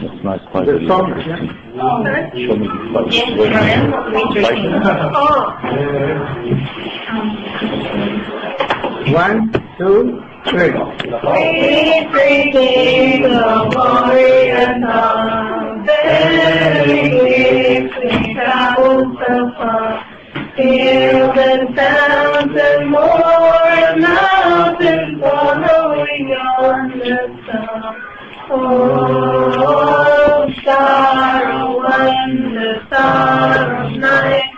It's nice. The song, Show me the Yes, Bible. Brian, what we drinking? Oh, 1, 2, 3. we drinking the glorious song, very we travel so far. Fields and sounds and more mountains following on the sun. Oh, star of wonder, star of night,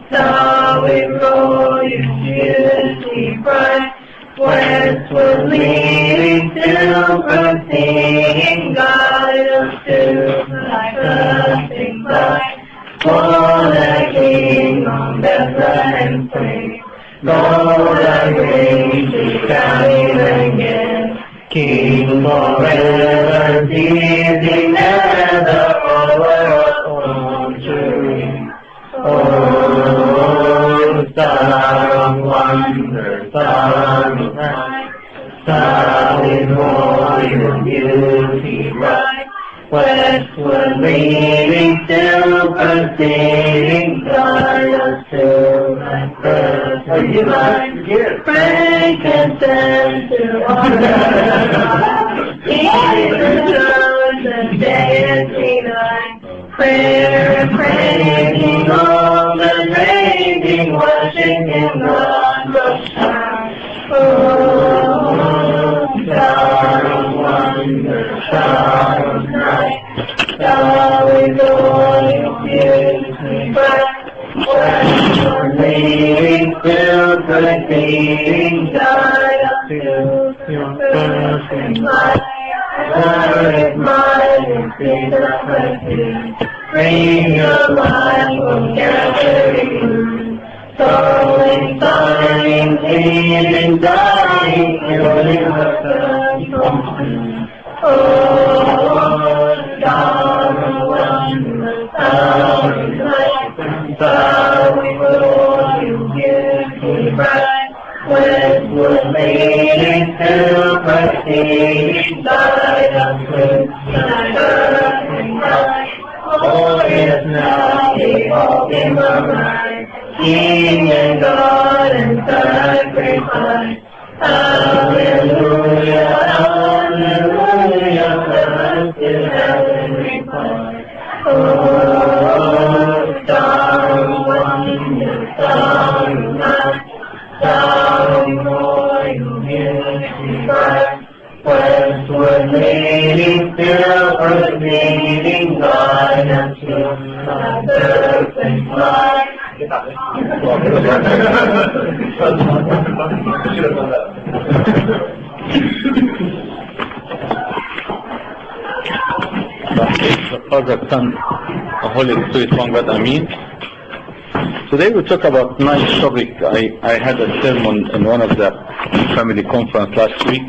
star with glorious beauty bright, westward leading to proceeding, guide us to thy blessing light. For the King on Bethlehem plain, Lord, I bring to shine again. King forever, pleasing never over all to reign. Oh, star of wonder, star of night, star with royal beauty bright, westward leading till proceeding, guide us to thy perfect light. Frankincense to honor Jesus, the deity light. Prayer and praising on the raging, worshiping God most high. Oh, star of wonder, star of night, star with royal beauty bright, westward leading till proceeding, guide us to your perfect light. Earth mine and feet of mercy, bring your light from gathering, sowing, sighing, healing, dying, healing the sun from sin. Oh, star of wonder, star of light, star with royal beauty bright, westward leading to proceeding, guide us with thy perfect light. Oh, yes, now behold in the light, King and God and sacrifice. Hallelujah, hallelujah, blessed heavenly Father. Oh, star of wonder, star of night, star of royal beauty bright, westward leading till proceeding, guide us to thy perfect light. The Father, Son, the Holy Spirit, one God, Amen. Today we talk about nice topic. I had a sermon in one of the family conference last week,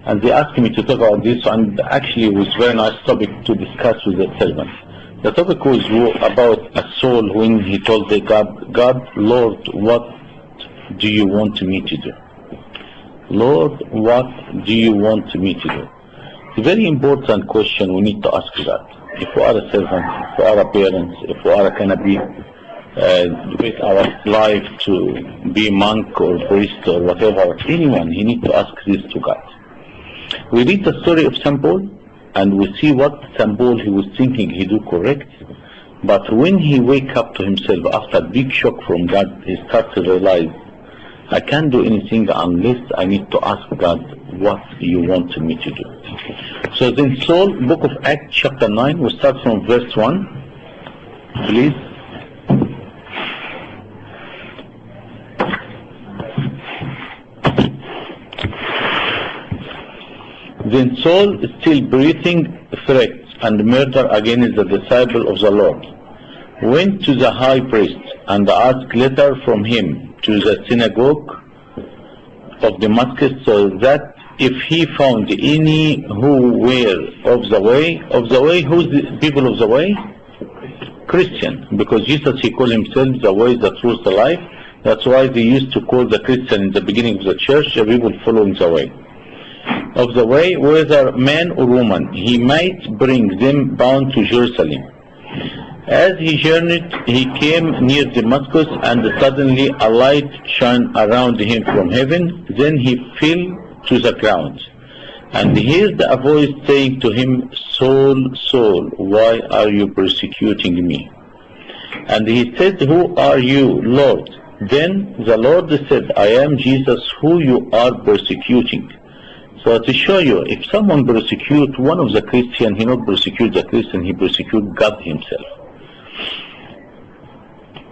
and they asked me to talk about this, and actually it was a very nice topic to discuss with the servants. The topic was about a soul when he told the God, Lord, what do you want me to do? Lord, what do you want me to do? It's a very important question we need to ask that. If we are a servant, if we are a parent, if we are a cannabis, with our life to be monk or priest or whatever, anyone, he needs to ask this to God. We read the story of St. Paul, and we see what St. Paul he was thinking he do correct, but when he wake up to himself after a big shock from God, he starts to realize, I can't do anything unless I need to ask God, what you want me to do. So then Saul, book of Acts chapter 9, we start from verse 1, please. Then Saul, still breathing threats and murder against the disciple of the Lord, went to the high priest and asked letter from him to the synagogue of Damascus, so that if he found any who were of the way, who's the people of the way? Christian, because Jesus, he called himself the way, the truth, the life. That's why they used to call the Christian in the beginning of the church, the people following the way. of the way, whether man or woman, he might bring them bound to Jerusalem. As he journeyed, he came near Damascus, and suddenly a light shone around him from heaven. Then he fell to the ground, and he heard a voice saying to him, Saul, Saul, why are you persecuting me? And he said, Who are you, Lord? Then the Lord said, I am Jesus who you are persecuting. So to show you, if someone persecutes one of the Christians, he not persecute the Christian, he persecute God himself.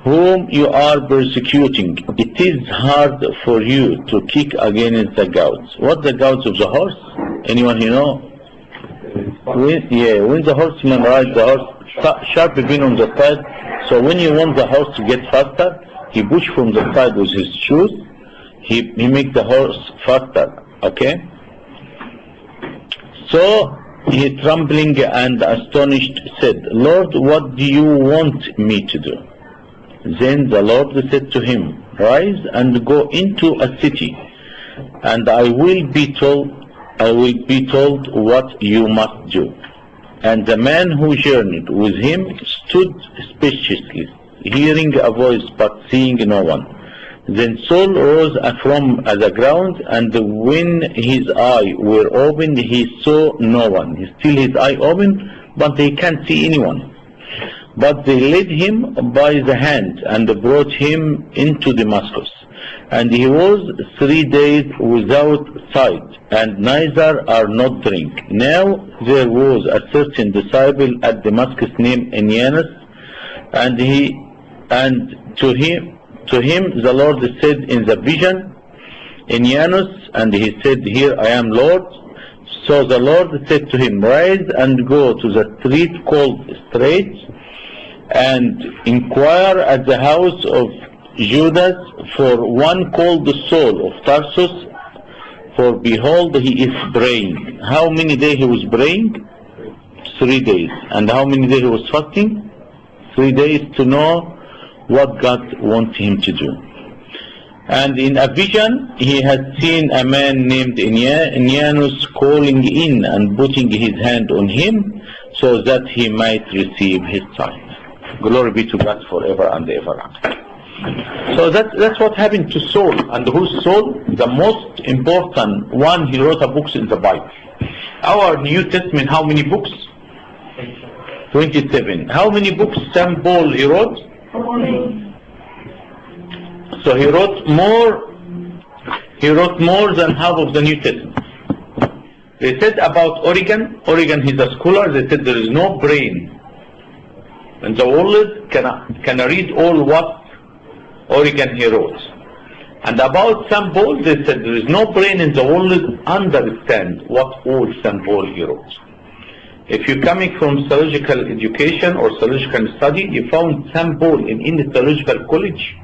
Whom you are persecuting, it is hard for you to kick against the goads. What the goads of the horse? Anyone you know? When the horseman rides the horse, sharp pin on the side. So when you want the horse to get faster, he push from the side with his shoes. He make the horse faster. Okay. So he, trembling and astonished, said, Lord, what do you want me to do? Then the Lord said to him, Rise and go into a city, and I will be told what you must do. And the man who journeyed with him stood speechless, hearing a voice but seeing no one. Then Saul rose from the ground, and when his eyes were opened, he saw no one. Still his eye open, but he can't see anyone. But they led him by the hand and brought him into Damascus. And he was 3 days without sight, and neither are not drink. Now there was a certain disciple at Damascus named Ananias, and to him the Lord said in the vision, Ananias, and he said, Here I am, Lord. So the Lord said to him, Rise and go to the street called Straight, and inquire at the house of Judas for one called Saul of Tarsus, for behold, he is praying. How many days he was praying? 3 days. And how many days he was fasting? 3 days, to know what God wants him to do. And in a vision, he had seen a man named Ananias calling in and putting his hand on him, so that he might receive his sight. Glory be to God forever and ever. So that's what happened to Saul. And who's Saul? The most important one. He wrote a book in the Bible. Our New Testament, how many books? 27. How many books St. Paul he wrote? So he wrote more than half of the New Testament. They said about Origen, he's a scholar, they said there is no brain in the world can read all what Origen he wrote. And about St. Paul, they said there is no brain in the world understand what all St. Paul he wrote. If you're coming from theological education or theological study, you found St. Paul in any theological college,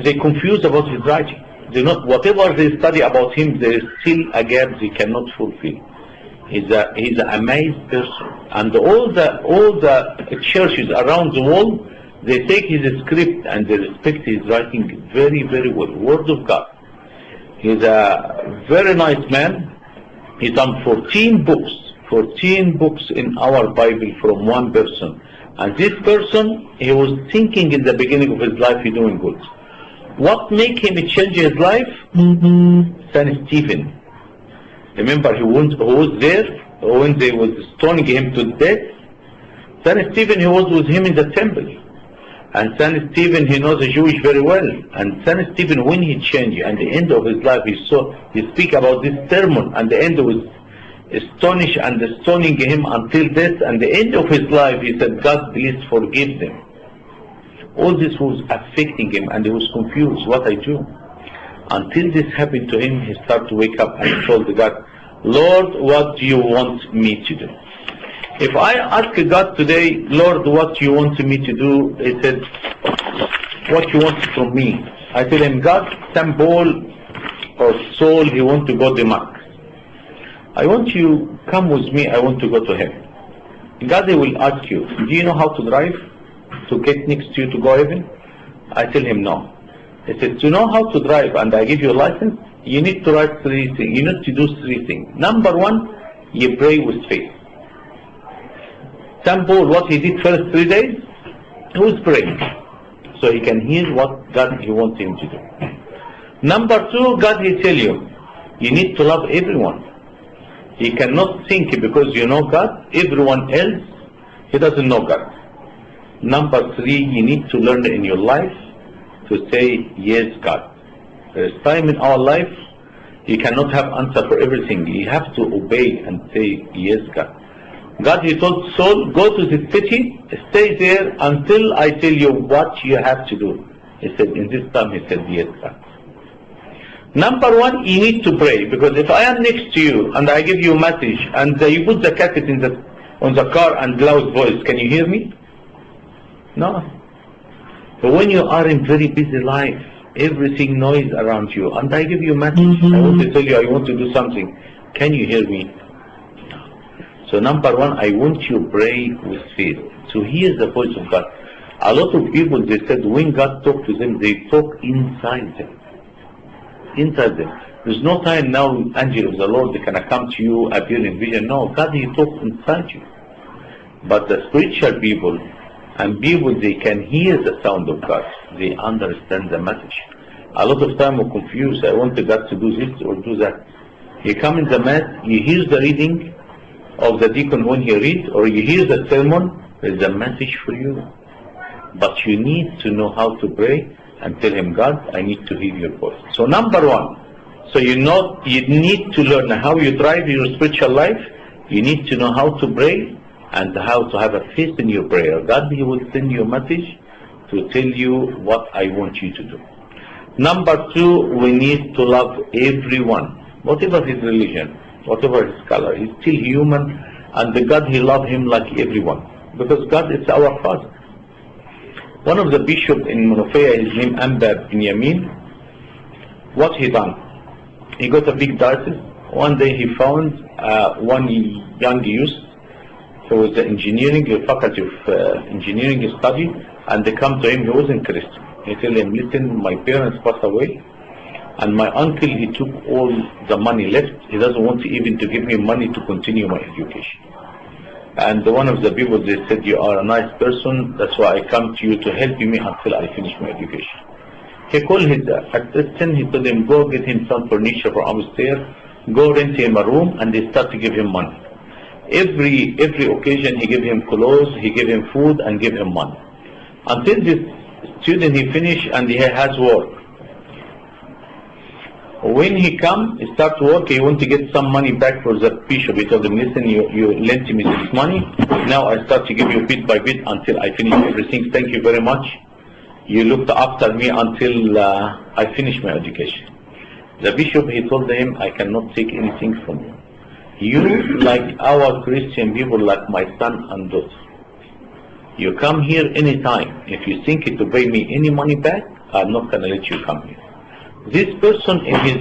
they confused about his writing. They not, whatever they study about him, there is still a gap they cannot fulfill. He's an amazed person. And all the churches around the world, they take his script and they respect his writing very, very well. Word of God. He's a very nice man. He's done 14 books in our Bible from one person. And this person, he was thinking in the beginning of his life, he's doing good. What made him change his life? St. Stephen. Remember, who was there when they was stoning him to death? St. Stephen, he was with him in the temple. And St. Stephen, he knows the Jewish very well. And St. Stephen, when he changed, at the end of his life, he speak about this sermon, and the end was astonished and stoning him until death. And the end of his life, he said, God, please forgive them. All this was affecting him, and he was confused, what I do. Until this happened to him, he started to wake up and told God, Lord, what do you want me to do? If I ask God today, Lord, what you want me to do? He said, what you want from me? I tell him, God, St. Paul or Saul, he want to go to Damascus. I want you come with me, I want to go to heaven. God, he will ask you, do you know how to drive? To get next to you to go heaven? I tell him no. He said, to know how to drive and I give you a license, you need to write 3 things. You need to do 3 things. Number 1, you pray with faith. St. Paul, what he did first 3 days, he was praying, so he can hear what God he wants him to do. Number 2, God he tell you, you need to love everyone. He cannot think because you know God, everyone else, he doesn't know God. Number 3, you need to learn in your life to say, yes, God. There is time in our life, you cannot have answer for everything. You have to obey and say, yes, God. God, he told Saul, go to the city, stay there until I tell you what you have to do. He said, in this time, he said, yes, God. Number 1, you need to pray, because if I am next to you and I give you a message and you put the cassette on the car and loud voice, can you hear me? No. But when you are in very busy life, everything noise around you, and I give you a message, I want to tell you I want to do something, can you hear me? No. So number 1, I want you to pray with faith, to hear the voice of God. A lot of people, they said when God talk to them, they talk inside them. Inside them. There's no time now, angel of the Lord, they can come to you, appear in vision. No, God, he talks inside you. But the spiritual people, and people, they can hear the sound of God. They understand the message. A lot of time we're confused. I want God to do this or do that. You come in the mass, you hear the reading of the deacon when he reads, or you hear the sermon, there's a message for you. But you need to know how to pray and tell him, God, I need to hear your voice. So number 1, so you need to learn how you drive your spiritual life. You need to know how to pray and how to have a faith in your prayer. God, he will send you a message to tell you what I want you to do. Number 2, we need to love everyone, whatever his religion, whatever his color. He's still human, and the God, he loves him like everyone, because God is our Father. One of the bishops in Monofea, his name Amba Binyamin, what he done? He got a big diocese. One day he found one young youth who was the faculty of engineering study, and they come to him, he wasn't Christian. He told him, listen, my parents passed away, and my uncle, he took all the money left. He doesn't want to even to give me money to continue my education. And one of the people, they said, you are a nice person, that's why I come to you to help me until I finish my education. He called his assistant, he told him, go get him some furniture from upstairs, go rent him a room, and they start to give him money. Every occasion he gave him clothes, he gave him food, and gave him money. Until this student, he finished and he has work. When he come, he start work, he want to get some money back for the bishop. He told him, listen, you lent me this money, now I start to give you bit by bit until I finish everything. Thank you very much. You looked after me until I finish my education. The bishop, he told him, I cannot take anything from you. You, like our Christian people, like my son and daughter. You come here anytime. If you think to pay me any money back, I'm not going to let you come here. This person, in his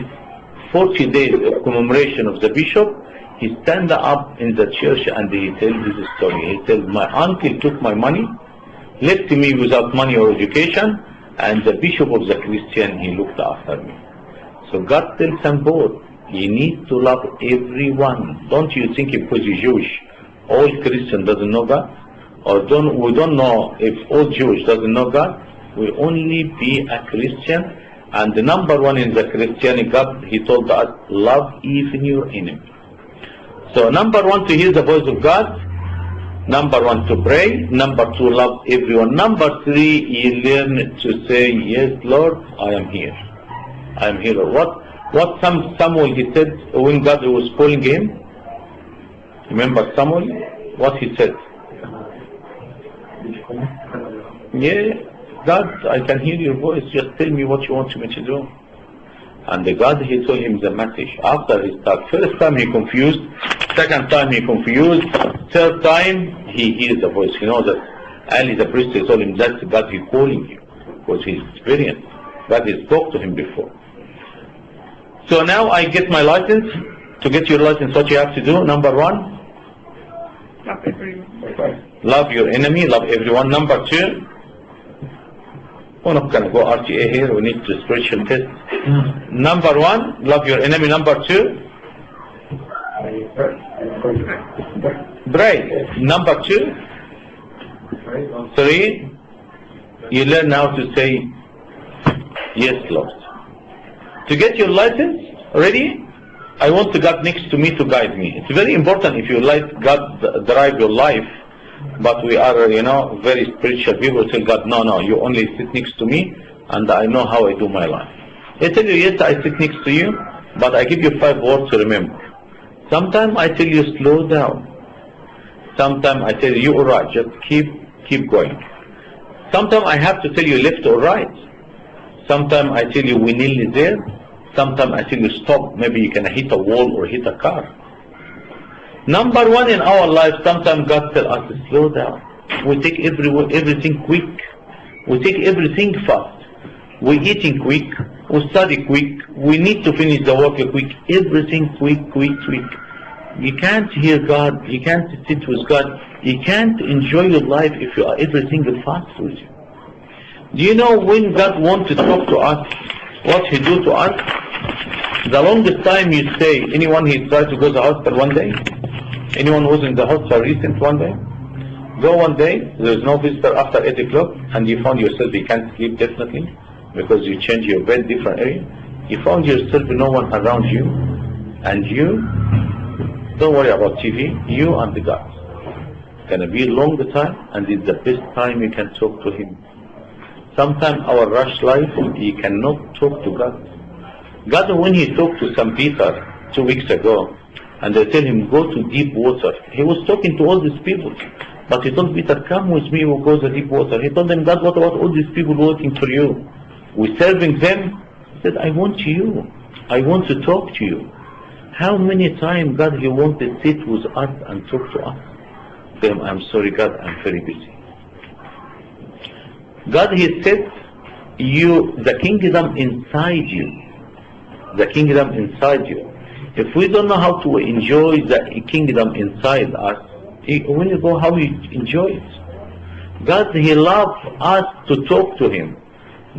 40 days of commemoration of the bishop, he stand up in the church and he tells his story. He tells, my uncle took my money, left me without money or education, and the bishop of the Christian, he looked after me. So God tells them both, you need to love everyone. Don't you think because you're Jewish, all Christian doesn't know God? Or we don't know if all Jewish doesn't know God? We only be a Christian, and the number 1 in the Christianity, God, he told us, love even your enemy. So number 1, to hear the voice of God. Number 1, to pray. Number 2, love everyone. Number 3, you learn to say, yes, Lord, I am here. I am here. What Samuel, he said when God was calling him? Remember Samuel? What he said? Yeah, God, I can hear your voice. Just tell me what you want me to do. And the God, he told him the message. After he started, first time he confused, second time he confused, third time he hears the voice. You know that Ali the priest, he told him that's God he calling you, because he's experienced. God has spoke to him before. So now I get my license. To get your license, what you have to do? Number 1, Love everyone. love your enemy, love everyone. Number 2, We're not going to go RTA here. We need the spiritual test. Number one, love your enemy. Number two, pray. Number two, three, you learn how to say, yes, Lord. To get your license ready, I want God next to me to guide me. It's very important if you let God drive your life, but we are, very spiritual people. Tell God, no, you only sit next to me, and I know how I do my life. I tell you, yes, I sit next to you, but I give you 5 words to remember. Sometimes I tell you, slow down. Sometimes I tell you, all right, just keep going. Sometimes I have to tell you left or right. Sometimes I tell you, we're nearly there. Sometimes I tell you, stop. Maybe you can hit a wall or hit a car. Number one in our life, sometimes God tells us to slow down. We take everything quick. We take everything fast. We're eating quick. We study quick. We need to finish the work quick. Everything quick. You can't hear God. You can't sit with God. You can't enjoy your life if you are everything fast with you. Do you know when God wants to talk to us, what He do to us? The longest time you stay, anyone He tried to go to the hospital one day? Anyone who was in the hospital recent one day? Go one day, there's no visitor after 8 o'clock, and you found yourself, you can't sleep definitely, because you change your bed, different area. You found yourself no one around you, and you, don't worry about TV, you and the God. It's going to be a long time, and it's the best time you can talk to Him. Sometimes our rush life, you cannot talk to God. God, when He talked to some Peter 2 weeks ago, and they tell him, go to deep water. He was talking to all these people. But he told Peter, come with me, we'll go to deep water. He told them, God, what about all these people waiting for you? We're serving them. He said, I want you. I want to talk to you. How many times, God, He wants to sit with us and talk to us? Tell him, I'm sorry, God, I'm very busy. God, He said, the kingdom inside you. The kingdom inside you. If we don't know how to enjoy the kingdom inside us, when you go, how you enjoy it? God, He loves us to talk to Him.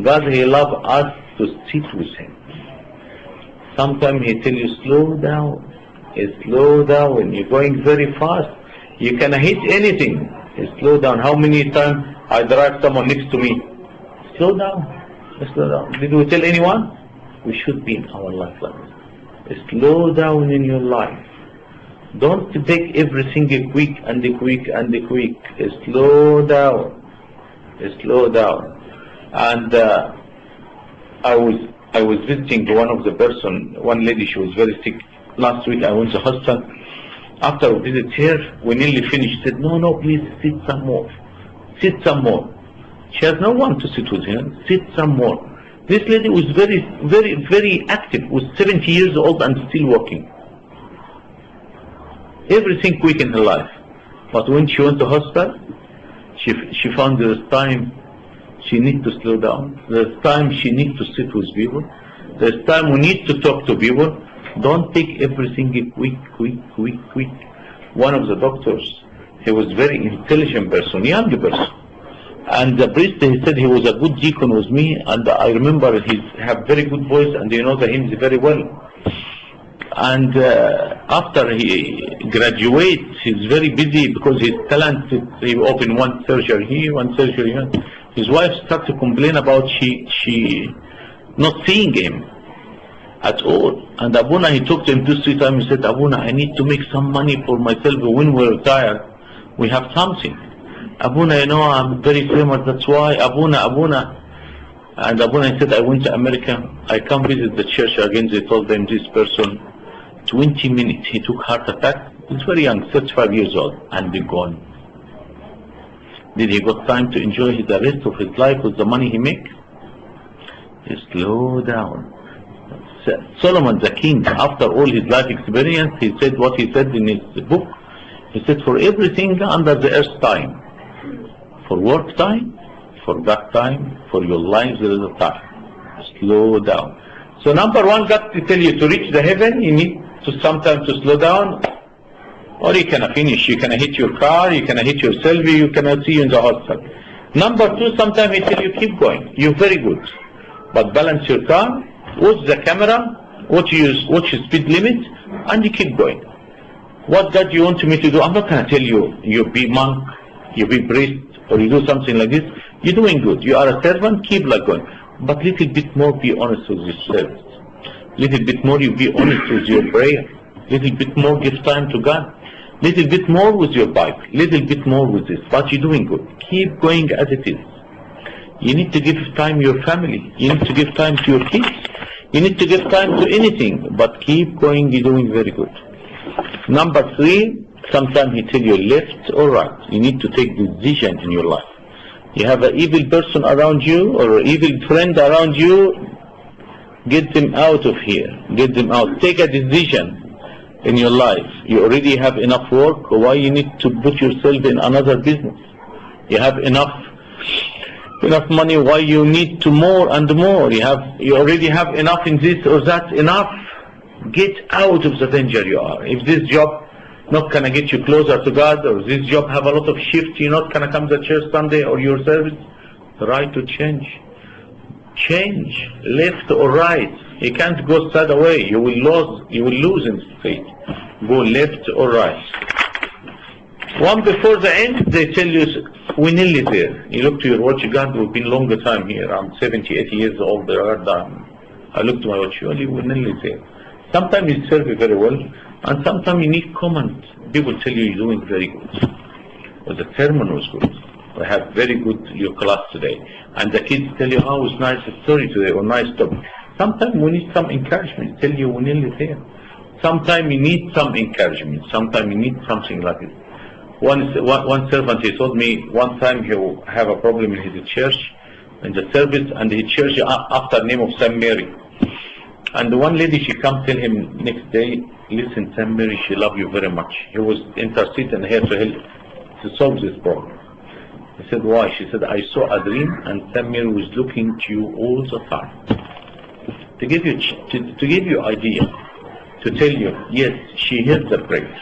God, He loves us to sit with Him. Sometimes He tells you, slow down. Slow down. When you're going very fast, you can hit anything. Slow down. How many times I drive someone next to me? Slow down. Slow down. Did we tell anyone? We should be in our life like this. Slow down in your life. Don't take everything quick. Slow down. Slow down. And I was visiting one lady, she was very sick. Last week I went to the hospital. After I visited her, we nearly finished. She said, no, please sit some more. Sit some more. She has no one to sit with her. Sit some more. This lady was very, very, very active, was 70 years old and still working. Everything quick in her life. But when she went to hospital, she found there's time she needs to slow down. There's time she needs to sit with people. There's time we need to talk to people. Don't take everything quick. One of the doctors, he was very intelligent person, young person. And the priest, he said he was a good deacon with me, and I remember he have very good voice, and he knows the hymns very well. And after he graduates, he's very busy because he's talented. He opened one surgery here, one surgery here. His wife started to complain about she not seeing him at all. And Abuna, he talked to him 2-3 times. He said, Abuna, I need to make some money for myself. When we retire, we have something. Abuna, I'm very famous, that's why. Abuna. And Abuna said, I went to America. I come visit the church again. They told them this person, 20 minutes, he took heart attack. He's very young, 35 years old, and be gone. Did he got time to enjoy the rest of his life with the money he make? He slow down. Solomon the king, after all his life experience, he said what he said in his book. He said, for everything under the earth time. For work time, for God time, for your life there is a time. Slow down. So number one, God to tell you to reach the heaven, you need to sometimes to slow down, or you cannot finish. You cannot hit your car, you cannot hit yourself, you cannot see you in the hospital. Number two, sometimes he tell you keep going. You're very good. But balance your car, watch the camera, watch your speed limit, and you keep going. What God you want me to do? I'm not going to tell you, you be monk, you be priest, or you do something like this. You're doing good. You are a servant, keep like going. But little bit more be honest with your service. Little bit more you be honest with your prayer. Little bit more give time to God. Little bit more with your Bible. Little bit more with this. But you're doing good. Keep going as it is. You need to give time to your family. You need to give time to your kids. You need to give time to anything. But keep going, you're doing very good. Number three, sometimes he tell you left or right. You need to take decision in your life. You have an evil person around you or an evil friend around you, get them out of here. Get them out. Take a decision in your life. You already have enough work. Why you need to put yourself in another business? You have enough money. Why you need to more and more? You already have enough in this or that. Enough. Get out of the danger you are. If this job not gonna get you closer to God, or this job have a lot of shift, you're not gonna come to church Sunday or your service, try to change. Change, left or right. You can't go straight away. You will lose in faith. Go left or right. One before the end, they tell you, we're nearly there. You look to your watch, God, we've been longer time here. I'm 70, 80 years old. I look to my watch, we're nearly there. Sometimes you serve very well, and sometimes you need comment. People tell you you're doing very good. Or the sermon was good. We had very good your class today. And the kids tell you, oh, it's nice story today, or nice topic. Sometimes we need some encouragement. Tell you we're nearly there. Sometimes you need some encouragement. Sometimes you need something like it. One servant, he told me one time he will have a problem in his church, in the service, and his church after the name of St. Mary. And one lady, she come tell him next day, listen, St. Mary, she love you very much. He was interceding here to help to solve this problem. He said, why? She said, I saw a dream and St. Mary was looking to you all the time. To give you idea, to tell you, yes, she hears the prayer.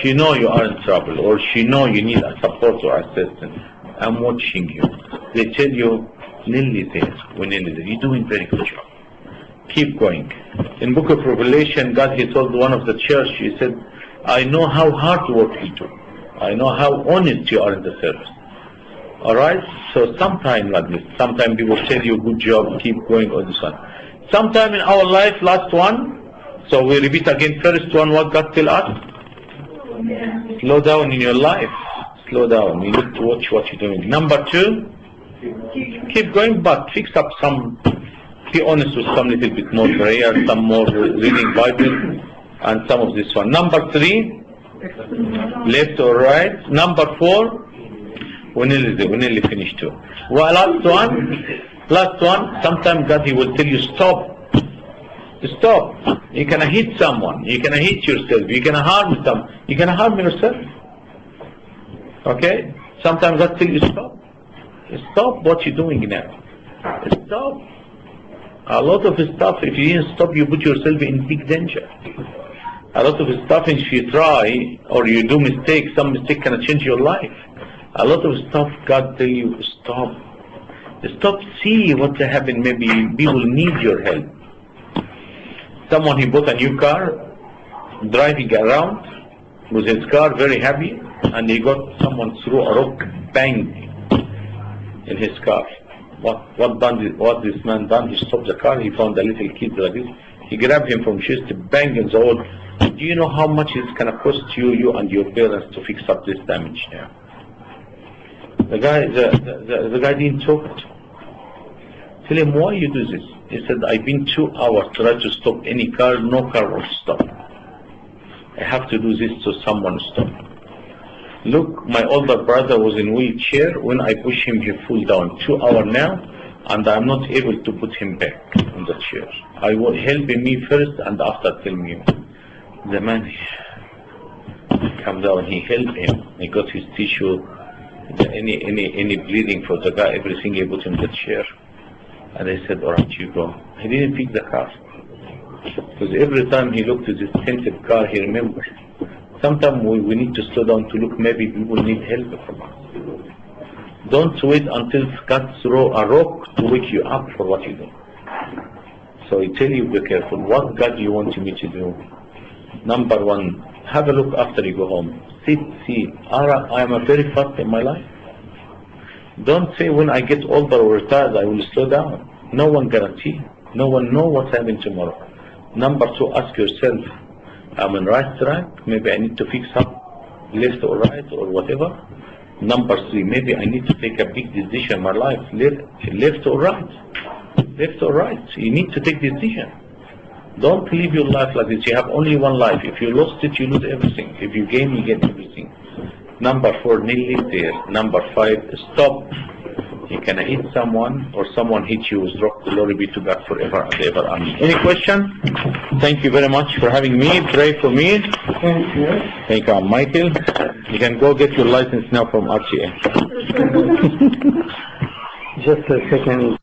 She know you are in trouble, or she know you need a support or assistance. I'm watching you. They tell you, nearly there, we're nearly there. You're doing very good job. Keep going. In Book of Revelation, God, he told one of the church, he said, I know how hard work you do. I know how honest you are in the service. Alright? So sometime like this, sometime people tell you, good job, keep going on this one. Sometime in our life, last one, so we repeat again, first one, what God tell us? Slow down in your life. Slow down. You need to watch what you're doing. Number two, keep going, but fix up some, be honest with some little bit more prayer, some more reading Bible, and some of this one. Number three, left or right. Number four, we nearly finished too. Well, last one, sometimes God, he will tell you, stop. Stop. You're gonna hit someone. You're gonna hit yourself. You're gonna harm someone. You're gonna harm yourself. Okay? Sometimes God tells you, stop. Stop what you're doing now. Stop. A lot of stuff, if you didn't stop, you put yourself in big danger. A lot of stuff, if you try or you do mistakes, some mistake can change your life. A lot of stuff, God tell you, stop. Stop, see what happened. Maybe people need your help. Someone, he bought a new car, driving around with his car, very happy, and he got someone threw a rock, bang, in his car. What this man done? He stopped the car. He found a little kid like this. He grabbed him from chest, bang in the wall. Do you know how much it's gonna cost you and your parents to fix up this damage now? The guy didn't talk. Tell him, why you do this? He said, I've been 2 hours trying to stop any car, no car will stop. I have to do this so someone stop. Look, my older brother was in wheelchair. When I push him, he fall down. 2 hours now, and I'm not able to put him back on the chair. I will help me first, and after tell me. The man come down. He helped him. He got his tissue, any bleeding for the guy, everything. He put in the chair, and I said, "All right, you go." He didn't pick the car because every time he looked at this tinted car, he remembered. Sometimes we need to slow down to look, maybe people need help from us. Don't wait until God throw a rock to wake you up for what you do. So I tell you, be careful. What God you want me to do? Number one, have a look after you go home. See, I am a very fast in my life. Don't say when I get older or retired I will slow down. No one guarantee. No one know what's happening tomorrow. Number two, ask yourself, I'm on right track, maybe I need to fix up left or right or whatever. Number three, maybe I need to take a big decision in my life, left or right. Left or right, you need to take decision. Don't live your life like this. You have only one life. If you lost it, you lose everything. If you gain, you get everything. Number four, nearly there. Number five, stop. You can hit someone or someone hit you with rock. Glory be to God forever and ever. Amen. Any question? Thank you very much for having me. Pray for me. Thank you. Thank you, Michael. You can go get your license now from RTA. Just a second.